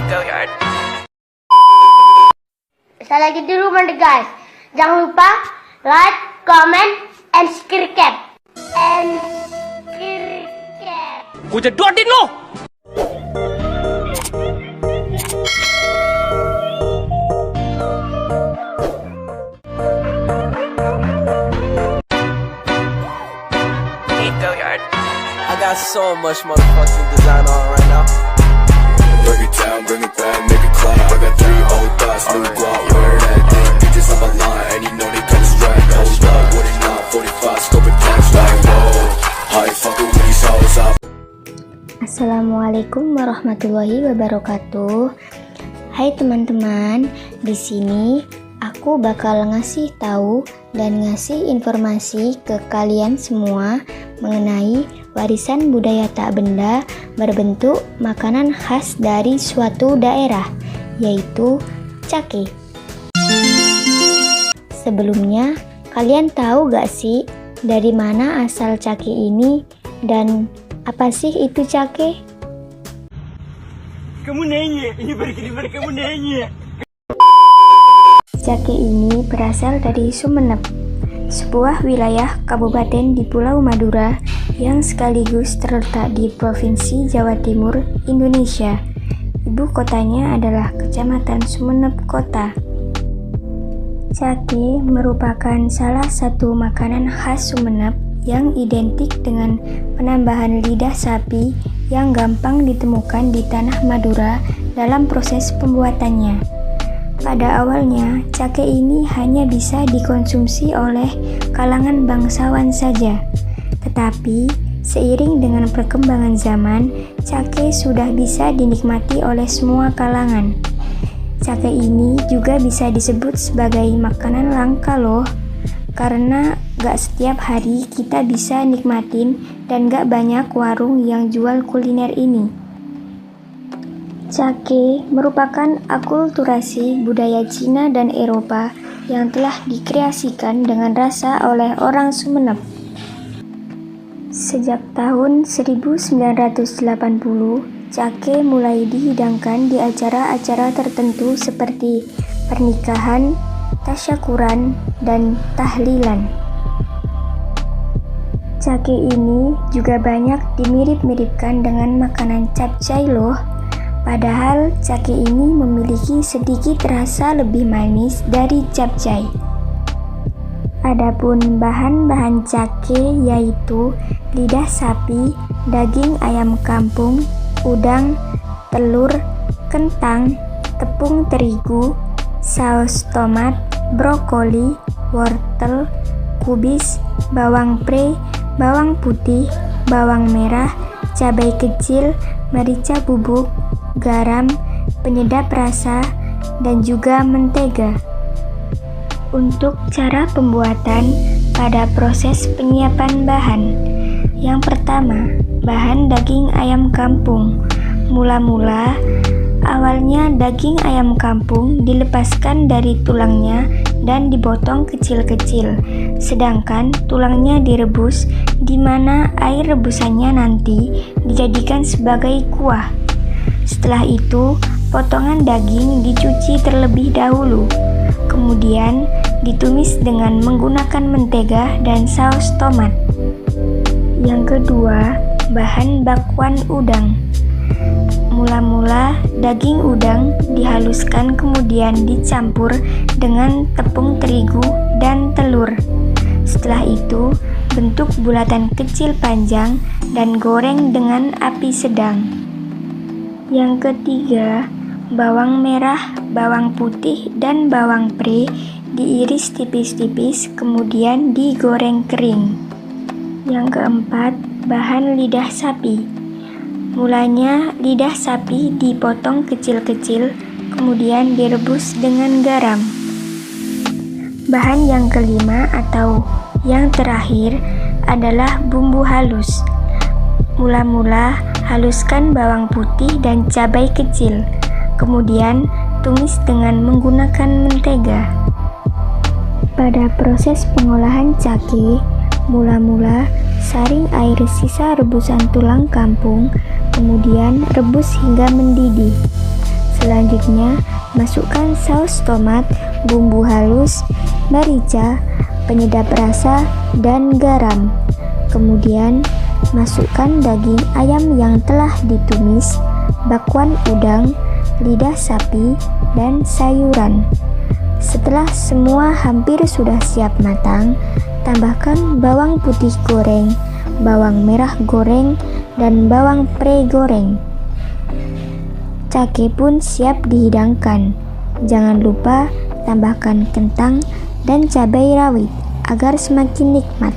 Go yard. Saya lagi di rumah nih guys. Jangan lupa like, comment, and subscribe. Gue jedotin lo. Go yard. I got so much motherfucking design on right now. Break it down, bring it back, make it clap. I got 3 old thoughts, new guap, where that thing. Bitches on my line, and you know they kinda strapped. Hold up, what it not, 45, scope and tax like, whoa. How you fucking with these hoes up? Assalamualaikum warahmatullahi wabarakatuh. Hai teman-teman, di sini aku bakal ngasih tahu dan ngasih informasi ke kalian semua mengenai warisan budaya tak benda berbentuk makanan khas dari suatu daerah, yaitu cake. Sebelumnya, kalian tahu gak sih dari mana asal cake ini dan apa sih itu cake? Kamu nanya, ini baru kamu nanya. Cake ini berasal dari Sumeneb, sebuah wilayah kabupaten di Pulau Madura yang sekaligus terletak di Provinsi Jawa Timur, Indonesia. Ibu kotanya adalah Kecamatan Sumeneb Kota. Cake merupakan salah satu makanan khas Sumeneb yang identik dengan penambahan lidah sapi yang gampang ditemukan di tanah Madura dalam proses pembuatannya. Pada awalnya, cake ini hanya bisa dikonsumsi oleh kalangan bangsawan saja. Tetapi, seiring dengan perkembangan zaman, cake sudah bisa dinikmati oleh semua kalangan. Cake ini juga bisa disebut sebagai makanan langka loh, karena gak setiap hari kita bisa nikmatin dan gak banyak warung yang jual kuliner ini. Cake merupakan akulturasi budaya Cina dan Eropa yang telah dikreasikan dengan rasa oleh orang Sumeneb. Sejak tahun 1980, cake mulai dihidangkan di acara-acara tertentu seperti pernikahan, tasyakuran, dan tahlilan. Cake ini juga banyak dimirip-miripkan dengan makanan capcay loh. Padahal cake ini memiliki sedikit rasa lebih manis dari capcay. Adapun bahan-bahan cake yaitu lidah sapi, daging ayam kampung, udang, telur, kentang, tepung terigu, saus tomat, brokoli, wortel, kubis, bawang pre, bawang putih, bawang merah, cabai kecil, merica bubuk, garam, penyedap rasa, dan juga mentega. Untuk cara pembuatan pada proses penyiapan bahan. Yang pertama, bahan daging ayam kampung. Mula-mula, awalnya daging ayam kampung dilepaskan dari tulangnya dan dipotong kecil-kecil. Sedangkan tulangnya direbus, di mana air rebusannya nanti dijadikan sebagai kuah. Setelah itu, potongan daging dicuci terlebih dahulu. Kemudian, ditumis dengan menggunakan mentega dan saus tomat. Yang kedua, bahan bakwan udang. Mula-mula, daging udang dihaluskan kemudian dicampur dengan tepung terigu dan telur. Setelah itu, bentuk bulatan kecil panjang dan goreng dengan api sedang. Yang ketiga, bawang merah, bawang putih, dan bawang pre diiris tipis-tipis kemudian digoreng kering. Yang keempat, bahan lidah sapi. Mulanya lidah sapi dipotong kecil-kecil kemudian direbus dengan garam. Bahan yang kelima atau yang terakhir adalah bumbu halus. Mula-mula haluskan bawang putih dan cabai kecil, kemudian tumis dengan menggunakan mentega. Pada proses pengolahan cake, mula-mula saring air sisa rebusan tulang kampung, kemudian rebus hingga mendidih. Selanjutnya, masukkan saus tomat, bumbu halus, merica, penyedap rasa, dan garam. Kemudian, masukkan daging ayam yang telah ditumis, bakwan udang, lidah sapi, dan sayuran. Setelah semua hampir sudah siap matang, tambahkan bawang putih goreng, bawang merah goreng, dan bawang pre-goreng. Cake pun siap dihidangkan. Jangan lupa tambahkan kentang dan cabai rawit agar semakin nikmat.